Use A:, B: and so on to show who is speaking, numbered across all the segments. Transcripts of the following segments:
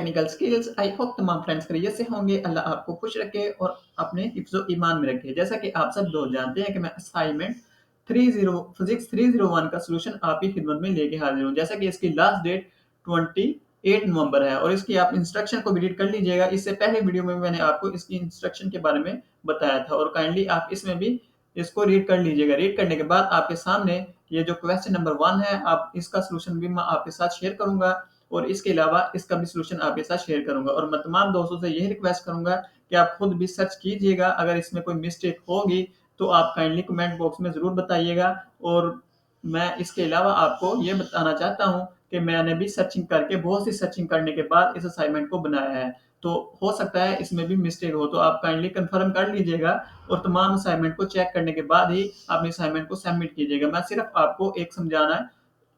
A: Technical skills. I hope तमाम friends खैरियत से होंगे। अल्लाह आपको खुश रखे और अपने हिफ्ज़ ईमान में रखे। जैसा कि आप सब लोग जानते हैं कि मैं असाइनमेंट 30 फिजिक्स 301 का सॉल्यूशन आपकी खिदमत में लेके हाजिर हूँ। जैसा कि इसकी लास्ट डेट 28 नवंबर है और इसकी आप इंस्ट्रक्शन को भी रीड कर लीजिएगा। इससे पहले वीडियो में मैंने आपको इसकी इंस्ट्रक्शन के बारे में बताया था और काइंडली आप इसमें भी इसको रीड कर लीजिएगा। रीड करने के बाद आपके सामने ये जो क्वेश्चन नंबर 1 है, आप इसका सॉल्यूशन भी मैं आपके साथ शेयर करूँगा और इसके अलावा इसका भी सॉल्यूशन आपके साथ शेयर करूँगा और मैं तमाम दोस्तों से यही रिक्वेस्ट करूँगा कि आप खुद भी सर्च कीजिएगा। अगर इसमें कोई मिस्टेक होगी तो आप काइंडली कमेंट बॉक्स में ज़रूर बताइएगा। और मैं इसके अलावा आपको ये बताना चाहता हूँ कि मैंने भी सर्चिंग करके बहुत सी सर्चिंग करने के बाद इस असाइनमेंट को बनाया है, तो हो सकता है इसमें भी मिस्टेक हो, तो आप काइंडली कंफर्म कर लीजिएगा और तमाम असाइनमेंट को चेक करने के बाद ही अपने असाइनमेंट को सबमिट कीजिएगा। मैं सिर्फ आपको एक समझाना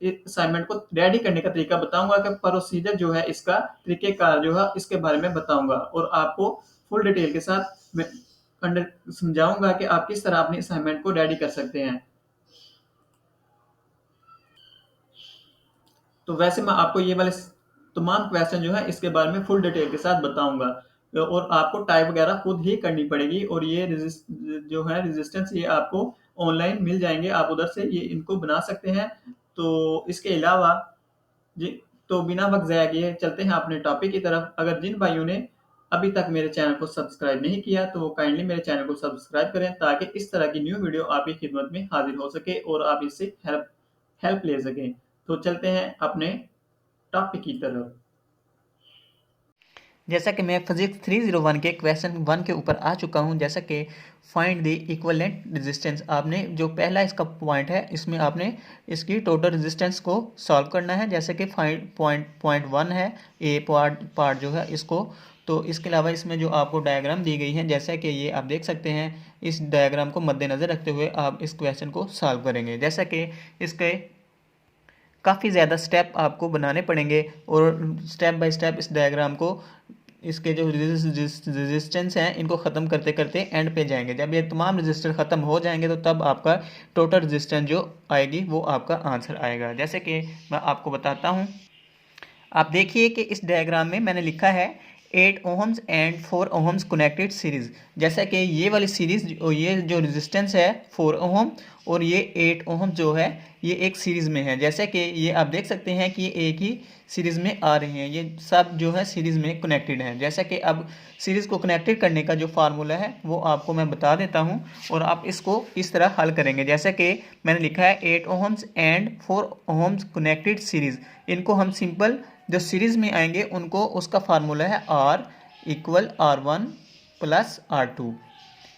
A: असाइनमेंट को रेडी करने का तरीका बताऊंगा कि प्रोसीजर जो है, इसका तरीकेकार जो है, इसके बारे में बताऊंगा और आपको फुल डिटेल के साथ मैं समझाऊंगा कि आप किस तरह अपनी असाइनमेंट को रेडी कर सकते हैं। तो वैसे मैं आपको ये वाले तमाम क्वेश्चन जो है इसके बारे में फुल डिटेल के साथ बताऊंगा और आपको टाइप वगैरह खुद ही करनी पड़ेगी और ये जो है रेजिस्टेंस ये आपको ऑनलाइन मिल जाएंगे, आप उधर से ये इनको बना सकते हैं। तो इसके अलावा जी, तो बिना वक्त ज़ाया किए चलते हैं अपने टॉपिक की तरफ। अगर जिन भाइयों ने अभी तक मेरे चैनल को सब्सक्राइब नहीं किया तो वो काइंडली मेरे चैनल को सब्सक्राइब करें ताकि इस तरह की न्यू वीडियो आपकी खिदमत में हाजिर हो सके और आप इससे हेल्प ले सकें। तो चलते हैं अपने टॉपिक की तरफ।
B: जैसा कि मैं फिजिक्स 301 के क्वेश्चन 1 के ऊपर आ चुका हूं, जैसा कि फाइंड द इक्विवेलेंट रेजिस्टेंस। आपने जो पहला इसका पॉइंट है, इसमें आपने इसकी टोटल रेजिस्टेंस को सॉल्व करना है। जैसे कि फाइंड पॉइंट 1 है, ए पार्ट जो है इसको। तो इसके अलावा इसमें जो आपको डायग्राम दी गई है, जैसा कि ये आप देख सकते हैं, इस डायग्राम को मद्देनज़र रखते हुए आप इस क्वेश्चन को सॉल्व करेंगे। जैसा कि इसके काफ़ी ज़्यादा स्टेप आपको बनाने पड़ेंगे और स्टेप बाय स्टेप इस डायग्राम को, इसके जो रेजिस्टेंस हैं, इनको ख़त्म करते करते एंड पे जाएंगे। जब ये तमाम रेजिस्टेंस ख़त्म हो जाएंगे तो तब आपका टोटल रेजिस्टेंस जो आएगी वो आपका आंसर आएगा। जैसे कि मैं आपको बताता हूँ, आप देखिए कि इस डायग्राम में मैंने लिखा है 8 ohms and 4 ohms connected series. जैसा कि ये वाली सीरीज़, ये जो रेजिस्टेंस है 4 ओहम और ये 8 ओहम जो है, ये एक सीरीज़ में है। जैसे कि ये आप देख सकते हैं कि ये एक ही सीरीज़ में आ रहे हैं, ये सब जो है सीरीज़ में कनेक्टेड हैं। जैसा कि अब सीरीज़ को कनेक्टेड करने का जो फार्मूला है वो आपको मैं बता देता हूँ और आप इसको इस तरह हल करेंगे। जैसे कि मैंने लिखा है 8 ohms and 4 ohms connected series. इनको हम सिंपल जो सीरीज़ में आएंगे उनको, उसका फार्मूला है R equal R1 plus R2।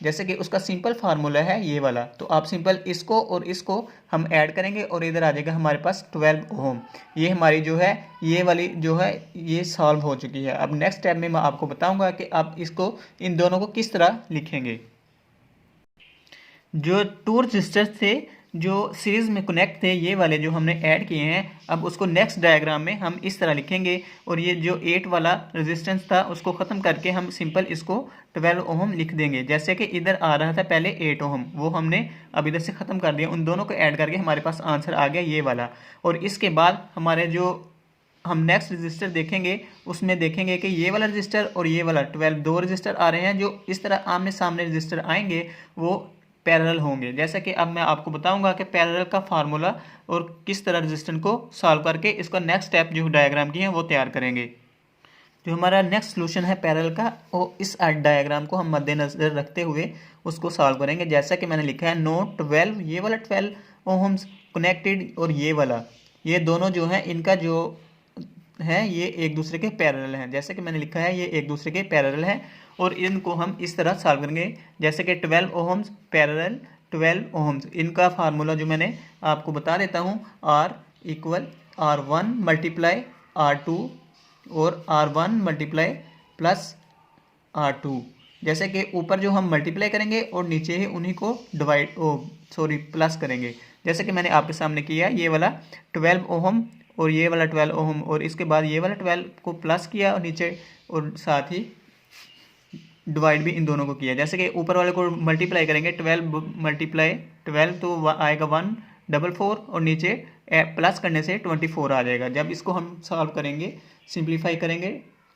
B: जैसे कि उसका सिंपल फार्मूला है ये वाला, तो आप सिंपल इसको और इसको हम ऐड करेंगे और इधर आ जाएगा हमारे पास 12 ओम। ये हमारी जो है, ये वाली जो है, ये सॉल्व हो चुकी है। अब नेक्स्ट स्टेप में मैं आपको बताऊंगा कि आप इसको, इन दोनों को किस तरह लिखेंगे। जो टू रेजिस्टर्स थे जो सीरीज़ में कनेक्ट थे, ये वाले जो हमने ऐड किए हैं, अब उसको नेक्स्ट डायग्राम में हम इस तरह लिखेंगे और ये जो 8 वाला रेजिस्टेंस था उसको ख़त्म करके हम सिंपल इसको 12 ओहम लिख देंगे। जैसे कि इधर आ रहा था पहले 8 ओहम, वो हमने अब इधर से ख़त्म कर दिया। उन दोनों को ऐड करके हमारे पास आंसर आ गया ये वाला। और इसके बाद हमारे जो हम नेक्स्ट रजिस्टर देखेंगे उसमें देखेंगे कि ये वाला रजिस्टर और ये वाला 12, दो रजिस्टर आ रहे हैं जो इस तरह आमने सामने रजिस्टर आएंगे, वो पैरेलल होंगे। जैसा कि अब मैं आपको बताऊंगा कि पैरेलल का फार्मूला और किस तरह रेजिस्टेंस को सॉल्व करके इसका नेक्स्ट स्टेप जो डायग्राम की है वो तैयार करेंगे। जो हमारा नेक्स्ट सोल्यूशन है पैरेलल का, वो इस डायग्राम को हम मद्देनजर रखते हुए उसको सॉल्व करेंगे। जैसा कि मैंने लिखा है नो 12, ये वाला 12 ओहम्स कनेक्टेड और ये वाला, ये दोनों जो है इनका जो है ये एक दूसरे के पैरेलल हैं। जैसे कि मैंने लिखा है ये एक दूसरे के पैरेलल हैं और इनको हम इस तरह सॉल्व करेंगे। जैसे कि 12 ओहम्स पैरेलल 12 ओहम्स, इनका फार्मूला जो मैंने आपको बता देता हूँ, R equal R1 multiply R2 और R1 मल्टीप्लाई प्लस R2। जैसे कि ऊपर जो हम मल्टीप्लाई करेंगे और नीचे ही उन्हीं को प्लस करेंगे। जैसे कि मैंने आपके सामने किया, ये वाला 12 ओहम और ये वाला 12 ओहम और इसके बाद ये वाला 12 को प्लस किया और नीचे और साथ ही डिवाइड भी इन दोनों को किया। जैसे कि ऊपर वाले को मल्टीप्लाई करेंगे 12 मल्टीप्लाई 12 तो आएगा 144 और नीचे प्लस करने से 24 आ जाएगा। जब इसको हम सॉल्व करेंगे, सिंप्लीफाई करेंगे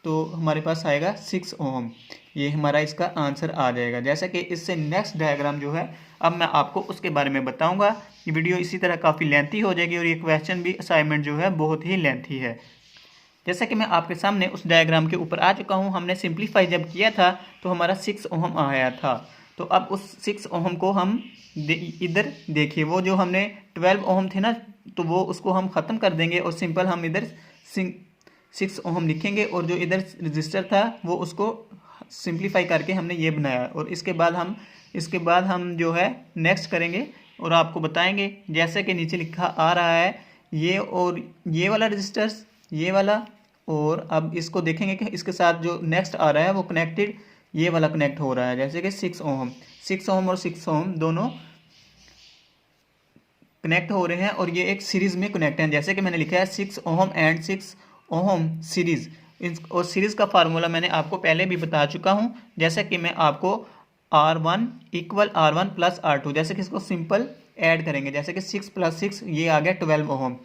B: तो हमारे पास आएगा 6 ओम। ये हमारा इसका आंसर आ जाएगा। जैसा कि इससे नेक्स्ट डायग्राम जो है अब मैं आपको उसके बारे में बताऊंगा। ये वीडियो इसी तरह काफ़ी लेंथी हो जाएगी और ये क्वेश्चन भी असाइनमेंट जो है बहुत ही लेंथी है। जैसा कि मैं आपके सामने उस डायग्राम के ऊपर आ चुका हूँ। हमने सिंप्लीफाई जब किया था तो हमारा 6 ओम आया था। तो अब उस 6 ओम को हम इधर देखिए, वो जो हमने 12 ओम थे ना, तो वो उसको हम ख़त्म कर देंगे और सिंपल हम इधर 6 ओम लिखेंगे और जो इधर रजिस्टर था वो उसको सिंप्लीफाई करके हमने ये बनाया। और इसके बाद हम जो है नेक्स्ट करेंगे और आपको बताएंगे। जैसे कि नीचे लिखा आ रहा है ये और ये वाला रजिस्टर्स, ये वाला, और अब इसको देखेंगे कि इसके साथ जो नेक्स्ट आ रहा है वो कनेक्टेड ये वाला कनेक्ट हो रहा है। जैसे कि 6 ओम और 6 ओम दोनों कनेक्ट हो रहे हैं और ये एक सीरीज में कनेक्ट हैं। जैसे कि मैंने लिखा है 6 ओम एंड 6 ओम सीरीज। और सीरीज का फार्मूला मैंने आपको पहले भी बता चुका हूँ। जैसे कि मैं आपको R1 equal R1 plus R2, जैसे कि इसको सिंपल ऐड करेंगे। जैसे कि 6 प्लस 6 ये आ गया 12 ओम।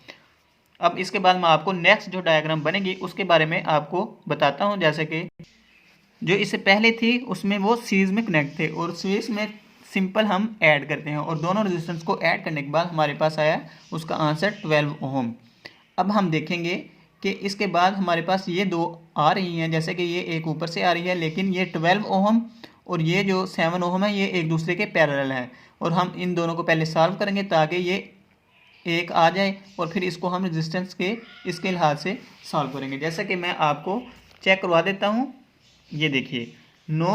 B: अब इसके बाद मैं आपको नेक्स्ट जो डायग्राम बनेगी उसके बारे में आपको बताता हूँ। जैसे कि जो इससे पहले थी उसमें वो सीरीज में कनेक्ट थे और सीरीज में सिंपल हम ऐड करते हैं और दोनों रेजिस्टेंस को ऐड करने के बाद हमारे पास आया उसका आंसर 12 ओम। अब हम देखेंगे कि इसके बाद हमारे पास ये दो आ रही हैं। जैसे कि ये एक ऊपर से आ रही है, लेकिन ये 12 ओम और ये जो 7 ओम है ये एक दूसरे के पैरेलल हैं। और हम इन दोनों को पहले सॉल्व करेंगे ताकि ये एक आ जाए और फिर इसको हम रेजिस्टेंस के इसके लिहाज से सॉल्व करेंगे। जैसा कि मैं आपको चेक करवा देता हूँ। ये देखिए, no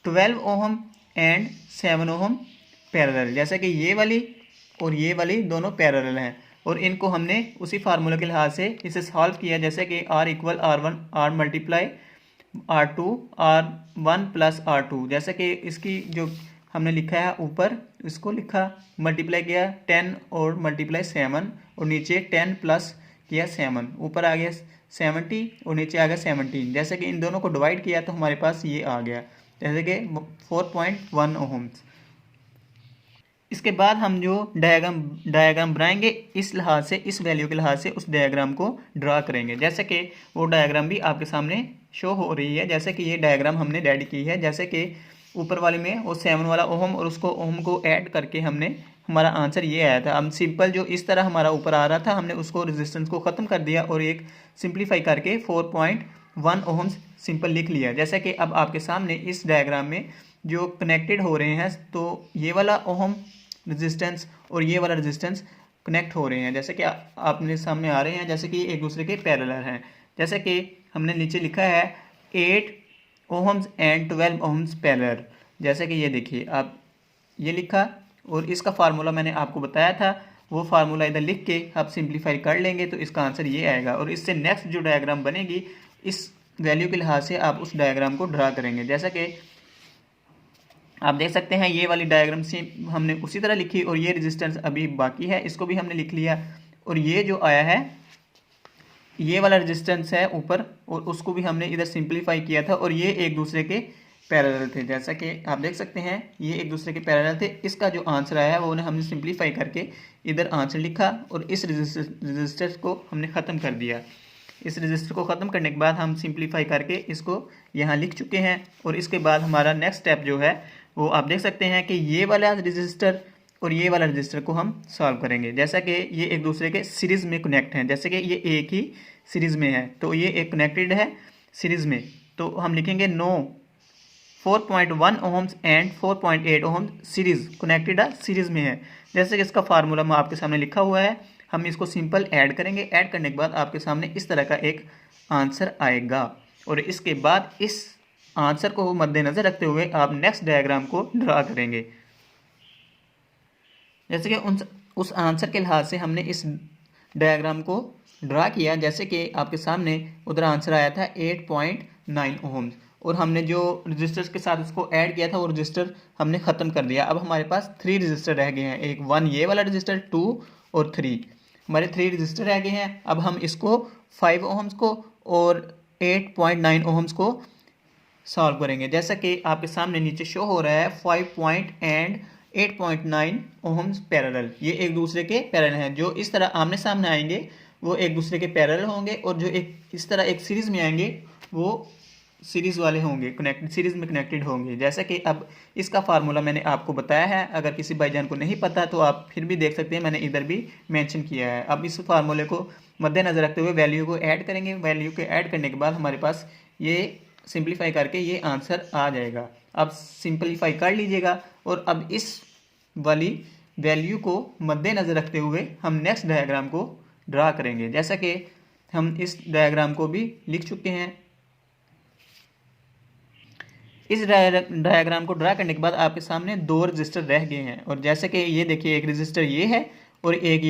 B: 12 ohm and 7 ohm parallel. जैसा कि ये वाली और ये वाली दोनों पैरेलल हैं और इनको हमने उसी फार्मूला के लिहाज से इसे सॉल्व किया। जैसे कि R equal R1 R multiply R2 R1 plus R2। जैसे कि इसकी जो हमने लिखा है ऊपर, इसको लिखा मल्टीप्लाई किया 10 और मल्टीप्लाई 7 और नीचे 10 प्लस किया 7, ऊपर आ गया 70 और नीचे आ गया 17। जैसे कि इन दोनों को डिवाइड किया तो हमारे पास ये आ गया, जैसे कि 4.1 ओम्स। इसके बाद हम जो डायग्राम बनाएंगे इस लिहाज से, इस वैल्यू के लिहाज से उस डायग्राम को ड्रा करेंगे। जैसे कि वो डायग्राम भी आपके सामने शो हो रही है। जैसे कि ये डायग्राम हमने रेडी की है। जैसे कि ऊपर वाले में वो 7 वाला ओम और उसको ओम को ऐड करके हमने हमारा आंसर ये आया था। हम सिंपल जो इस तरह हमारा ऊपर आ रहा था हमने उसको रेजिस्टेंस को ख़त्म कर दिया और एक सिंप्लीफाई करके 4.1 ओम्स सिंपल लिख लिया। जैसे कि अब आपके सामने इस डायग्राम में जो कनेक्टेड हो रहे हैं, तो ये वाला ओम रेजिस्टेंस और ये वाला रेजिस्टेंस कनेक्ट हो रहे हैं। जैसे कि आपने सामने आ रहे हैं, जैसे कि एक दूसरे के पैरेलल हैं। जैसे कि हमने नीचे लिखा है 8 ओम्स एंड 12 ओम्स पैरेलल। जैसे कि ये देखिए, आप ये लिखा और इसका फार्मूला मैंने आपको बताया था, वो फार्मूला इधर लिख के आप सिंप्लीफाई कर लेंगे तो इसका आंसर ये आएगा। और इससे नेक्स्ट जो डायग्राम बनेगी इस वैल्यू के लिहाज से आप उस डायग्राम को ड्रा करेंगे। जैसा कि आप देख सकते हैं ये वाली डायग्राम से हमने उसी तरह लिखी और ये रेजिस्टेंस अभी बाकी है, इसको भी हमने लिख लिया। और ये जो आया है ये वाला रेजिस्टेंस है ऊपर और उसको भी हमने इधर सिंप्लीफाई किया था और ये एक दूसरे के पैरेलल थे। जैसा कि आप देख सकते हैं ये एक दूसरे के पैरेलल थे। इसका जो आंसर आया है वो हमने सिंप्लीफाई करके इधर आंसर लिखा और इस रजिस्टर को हमने ख़त्म कर दिया। इस रजिस्टर को ख़त्म करने के बाद हम सिंप्लीफाई करके इसको यहाँ लिख चुके हैं। और इसके बाद हमारा नेक्स्ट स्टेप जो है वो आप देख सकते हैं कि ये वाला रजिस्टर और ये वाला रजिस्टर को हम सॉल्व करेंगे। जैसा कि ये एक दूसरे के सीरीज़ में कनेक्ट हैं, जैसे कि ये एक ही सीरीज़ में है तो ये एक कनेक्टेड है सीरीज़ में, तो हम लिखेंगे no 4.1 ohms and 4.8 ohms series connected series में है। जैसे कि इसका फार्मूला मैं आपके सामने लिखा हुआ है, हम इसको सिंपल ऐड करेंगे। ऐड करने के बाद आपके सामने इस तरह का एक आंसर आएगा और इसके बाद इस आंसर को मद्देनज़र रखते हुए आप नेक्स्ट डायग्राम को ड्रा करेंगे। जैसे कि उस आंसर के लिहाज से हमने इस डायग्राम को ड्रा किया। जैसे कि आपके सामने उधर आंसर आया था 8.9 ओम्स और हमने जो रजिस्टर्स के साथ उसको ऐड किया था वो रजिस्टर हमने ख़त्म कर दिया। अब हमारे पास 3 रजिस्टर रह गए हैं, एक 1 ये वाला रजिस्टर, 2 और 3, हमारे 3 रजिस्टर रह गए हैं। अब हम इसको 5 ओम्स को और 8.9 ओम्स को सॉल्व करेंगे। जैसा कि आपके सामने नीचे शो हो रहा है 5 एंड 8.9 ओम्स पैरेलल, ये एक दूसरे के पैरेलल हैं। जो इस तरह आमने सामने आएंगे वो एक दूसरे के पैरेलल होंगे और जो एक इस तरह एक सीरीज में आएंगे वो सीरीज़ वाले होंगे, कनेक्टेड सीरीज़ में कनेक्टेड होंगे। जैसा कि अब इसका फार्मूला मैंने आपको बताया है, अगर किसी भाईजान को नहीं पता तो आप फिर भी देख सकते हैं, मैंने इधर भी मेंशन किया है। अब इस फार्मूले को मद्देनज़र रखते हुए वैल्यू को ऐड करेंगे। वैल्यू के ऐड करने के बाद हमारे पास ये सिंप्लीफाई करके ये आंसर आ जाएगा। अब सिंप्लीफाई कर लीजिएगा और अब इस वाली वैल्यू को मद्देनज़र रखते हुए हम नेक्स्ट डायग्राम को ड्रा करेंगे। जैसा कि हम इस डायग्राम को भी लिख चुके हैं। इस डायग्राम को ड्रा करने के बाद आपके सामने दो रजिस्टर रह गए हैं, और जैसे कि ये देखिए एक रजिस्टर ये है और एक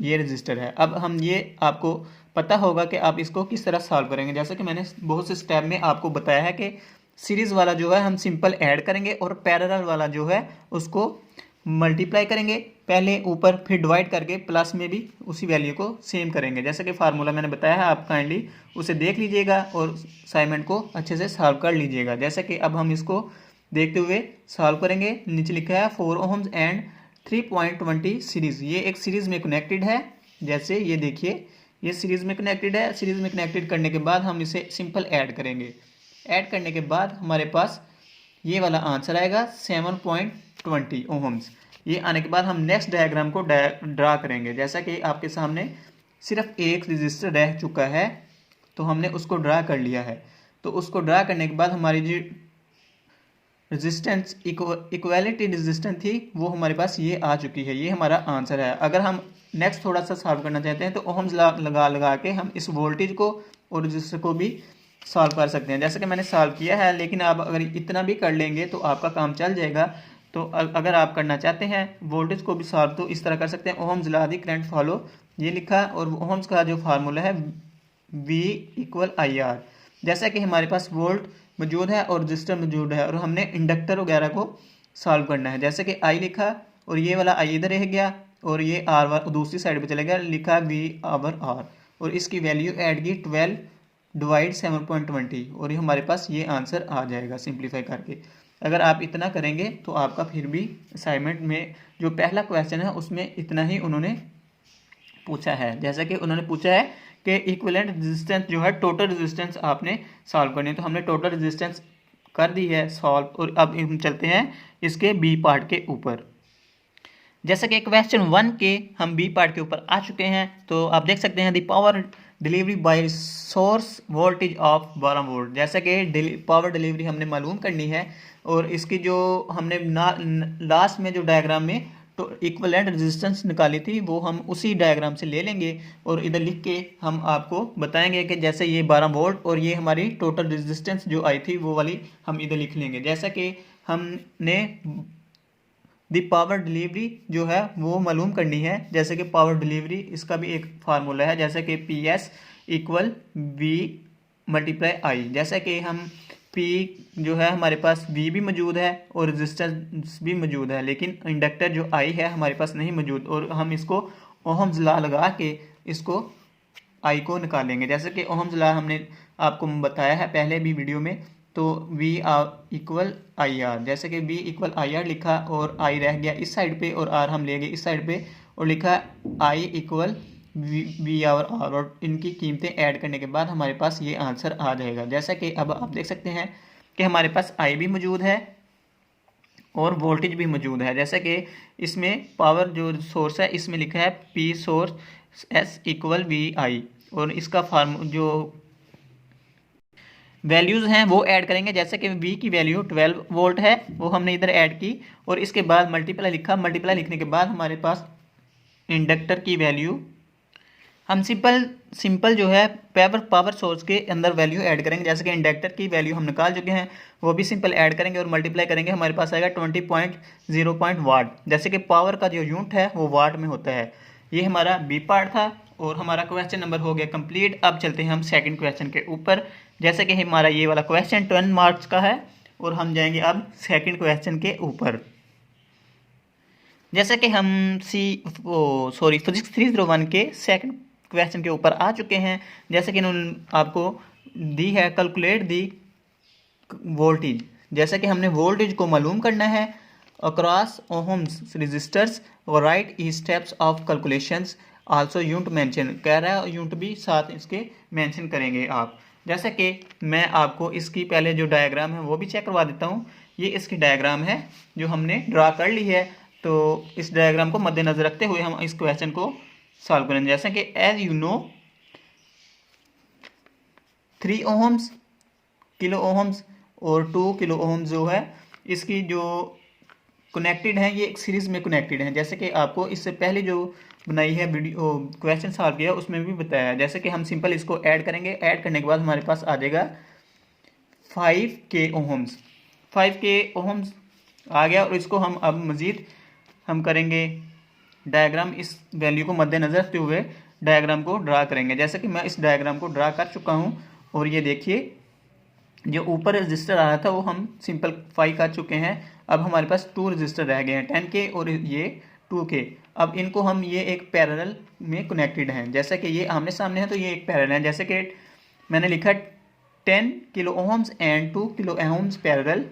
B: ये रजिस्टर है। अब हम ये आपको पता होगा कि आप इसको किस तरह सॉल्व करेंगे। जैसे कि मैंने बहुत से स्टेप में आपको बताया है कि सीरीज़ वाला जो है हम सिंपल ऐड करेंगे और पैरेलल वाला जो है उसको मल्टीप्लाई करेंगे पहले ऊपर, फिर डिवाइड करके प्लस में भी उसी वैल्यू को सेम करेंगे। जैसे कि फार्मूला मैंने बताया है, आप काइंडली उसे देख लीजिएगा और असाइनमेंट को अच्छे से सॉल्व कर लीजिएगा। जैसे कि अब हम इसको देखते हुए सॉल्व करेंगे। नीचे लिखा है 4 ohms एंड 3.20 सीरीज़, ये एक सीरीज़ में कनेक्टेड है। जैसे ये देखिए ये सीरीज़ में कनेक्टेड है। सीरीज़ में कनेक्टेड करने के बाद हम इसे सिंपल ऐड करेंगे। ऐड करने के बाद हमारे पास ये वाला आंसर आएगा 7.20 ohms। ये आने के बाद हम नेक्स्ट डायग्राम को ड्रा करेंगे। जैसा कि आपके सामने सिर्फ एक रजिस्टर रह चुका है तो हमने उसको ड्रा कर लिया है। तो उसको ड्रा करने के बाद हमारी जो रेजिस्टेंस इक्वालिटी रेजिस्टेंस थी वो हमारे पास ये आ चुकी है। ये हमारा आंसर है। अगर हम नेक्स्ट थोड़ा सा सॉल्व करना चाहते हैं तो ओहम्स लगा के हम इस वोल्टेज को और रजिस्टर को भी सॉल्व कर सकते हैं। जैसे कि मैंने सॉल्व किया है, लेकिन आप अगर इतना भी कर लेंगे तो आपका काम चल जाएगा। तो अगर आप करना चाहते हैं वोल्टेज को भी सॉल्व तो इस तरह कर सकते हैं। Ohms law the current follow, ये लिखा, और ओहम्स का जो फार्मूला है V = IR। जैसा कि हमारे पास वोल्ट मौजूद है और रजिस्टर मौजूद है और हमने इंडक्टर वगैरह को सॉल्व करना है। जैसे कि I लिखा और ये वाला I इधर रह गया और ये R दूसरी साइड पे चला गया, लिखा V/R और इसकी वैल्यू ऐड की 12 डिवाइड 7.20 और ये हमारे पास ये आंसर आ जाएगा सिंप्लीफाई करके। अगर आप इतना करेंगे तो आपका फिर भी असाइनमेंट में जो पहला क्वेश्चन है उसमें इतना ही उन्होंने पूछा है। जैसा कि उन्होंने पूछा है कि इक्विवेलेंट रेजिस्टेंस जो है टोटल रेजिस्टेंस आपने सॉल्व करनी है, तो हमने टोटल रेजिस्टेंस कर दी है सॉल्व। और अब हम चलते हैं इसके बी पार्ट के ऊपर। जैसा कि क्वेश्चन 1 के हम बी पार्ट के ऊपर आ चुके हैं, तो आप देख सकते हैं the power delivery by source voltage of 12 volt. जैसा कि पावर डिलीवरी हमने मालूम करनी है और इसकी जो हमने लास्ट में जो डायग्राम में तो इक्विवेलेंट रेजिस्टेंस निकाली थी वो हम उसी डायग्राम से ले लेंगे और इधर लिख के हम आपको बताएंगे कि जैसे ये 12 वोल्ट और ये हमारी टोटल रेजिस्टेंस जो आई थी वो वाली हम इधर लिख लेंगे। जैसा कि हमने दी पावर डिलीवरी जो है वो मालूम करनी है। जैसे कि पावर डिलीवरी इसका भी एक फार्मूला है, जैसे कि PS = V/I। जैसा कि हम P जो है हमारे पास V भी मौजूद है और रेजिस्टेंस भी मौजूद है, लेकिन इंडक्टर जो I है हमारे पास नहीं मौजूद और हम इसको ओहम्स लॉ लगा के इसको I को निकालेंगे। जैसे कि ओहम्स लॉ हमने आपको बताया है पहले भी वीडियो में, तो V = IR। जैसे कि V = IR लिखा और I रह गया इस साइड पे और R हम ले गए इस साइड पे और लिखा I = V/R और इनकी कीमतें ऐड करने के बाद हमारे पास ये आंसर आ जाएगा। जैसा कि अब आप देख सकते हैं कि हमारे पास I भी मौजूद है और वोल्टेज भी मौजूद है। जैसे कि इसमें पावर जो सोर्स है इसमें लिखा है P सोर्स S = VI और इसका जो वैल्यूज़ हैं वो ऐड करेंगे। जैसे कि V की वैल्यू 12 वोल्ट है वो हमने इधर ऐड की और इसके बाद मल्टीप्लाई लिखा। मल्टीप्लाई लिखने के बाद हमारे पास इंडक्टर की वैल्यू हम सिंपल जो है पावर सोर्स के अंदर वैल्यू ऐड करेंगे। जैसे कि इंडक्टर की वैल्यू हम निकाल चुके हैं वो भी सिंपल ऐड करेंगे और मल्टीप्लाई करेंगे, हमारे पास आएगा 20.0 वाट। जैसे कि पावर का जो यूनिट है वो वाट में होता है। ये हमारा बी पार्ट था और हमारा क्वेश्चन नंबर हो गया कंप्लीट। अब चलते हैं हम सेकंड क्वेश्चन के ऊपर। जैसे कि हमारा ये वाला क्वेश्चन 10 मार्क्स का है और हम जाएंगे अब सेकंड क्वेश्चन के ऊपर। जैसे कि हम फिजिक्स 301 के सेकंड क्वेश्चन के ऊपर आ चुके हैं। जैसे कि इन्होंने आपको दी है कैलकुलेट दी वोल्टेज। जैसे कि हमने वोल्टेज को मालूम करना है अक्रॉस ओहम्स रजिस्टर्स और right E steps of calculations also unit mention कह रहा है, यूनिट भी साथ इसके मेंशन करेंगे आप। जैसे कि मैं आपको इसकी पहले जो डायग्राम है वो भी चेक करवा देता हूँ। ये इसकी डायग्राम है जो हमने ड्रा कर ली है। तो इस डायग्राम को मद्देनजर रखते हुए हम इस क्वेश्चन को सॉल्व करेंगे। जैसे कि as you know 3 ohms kilo ohms और 2 किलो ओहम्स जो है इसकी जो कनेक्टेड है, ये एक सीरीज में कनेक्टेड है। जैसे कि आपको इससे पहले जो बनाई है वीडियो क्वेश्चन सॉल्व किया उसमें भी बताया है। जैसे कि हम सिंपल इसको ऐड करेंगे, ऐड करने के बाद हमारे पास आ जाएगा 5K ओहम्स। 5K ओहम्स आ गया और इसको हम अब मज़ीद हम करेंगे डायग्राम, इस वैल्यू को मद्देनज़र रखते हुए डायग्राम को ड्रा करेंगे। जैसे कि मैं इस डायग्राम को ड्रा कर चुका हूँ और ये देखिए जो ऊपर रजिस्टर आ रहा था वो हम सिंपलीफाई कर चुके हैं। अब हमारे पास 2 रजिस्टर रह गए हैं, 10K और ये 2K। अब इनको हम ये एक पैरेलल में कनेक्टेड हैं। जैसे कि ये आमने सामने है तो ये एक पैरेलल है। जैसे कि मैंने लिखा 10 kilo ohms and 2 kilo ohms parallel,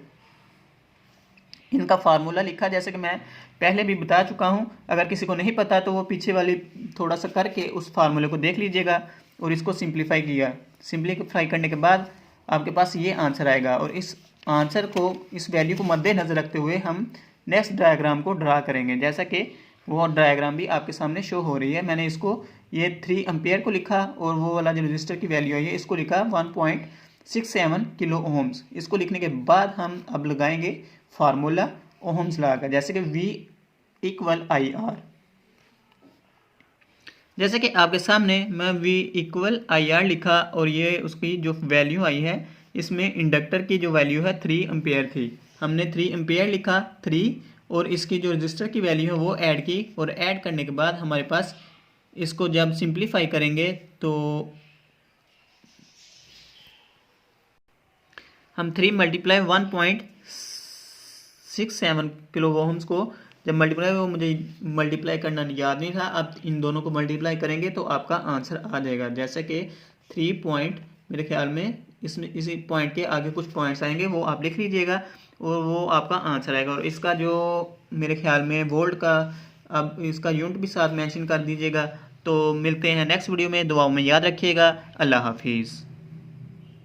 B: इनका फार्मूला लिखा जैसे कि मैं पहले भी बता चुका हूँ। अगर किसी को नहीं पता तो वो पीछे वाली थोड़ा सा करके उस फार्मूले को देख लीजिएगा और इसको सिंप्लीफाई किया। सिंप्लीफाई करने के बाद आपके पास ये आंसर आएगा और इस आंसर को, इस वैल्यू को मद्देनज़र रखते हुए हम नेक्स्ट डायग्राम को ड्रा करेंगे। जैसा कि वो डायग्राम भी आपके सामने शो हो रही है। मैंने इसको ये 3 एम्पियर को लिखा और वो वाला जो रजिस्टर की वैल्यू है इसको लिखा 1.67 किलो ओहम्स। इसको लिखने के बाद हम अब लगाएंगे फार्मूला ओहम्स लॉ का, जैसे कि V = IR। जैसे कि आपके सामने मैं V = IR लिखा और ये उसकी जो वैल्यू आई है इसमें इंडक्टर की जो वैल्यू है 3 एम्पियर थी। हमने 3 एम्पियर लिखा 3 और इसकी जो रजिस्टर की वैल्यू है वो ऐड की और ऐड करने के बाद हमारे पास इसको जब सिंप्लीफाई करेंगे तो हम 3 × 1.67 किलो ओहम्स को जब मल्टीप्लाई, वो मुझे मल्टीप्लाई करना याद नहीं था। अब इन दोनों को मल्टीप्लाई करेंगे तो आपका आंसर आ जाएगा। जैसे कि 3 पॉइंट, मेरे ख्याल में इसमें इसी पॉइंट के आगे कुछ पॉइंट्स आएंगे वो आप लिख लीजिएगा और वो आपका आंसर आएगा। और इसका जो मेरे ख्याल में वोल्ट का, अब इसका यूनिट भी साथ मेंशन कर दीजिएगा। तो मिलते हैं नेक्स्ट वीडियो में, दुआओं में याद रखिएगा। अल्लाह हाफिज़।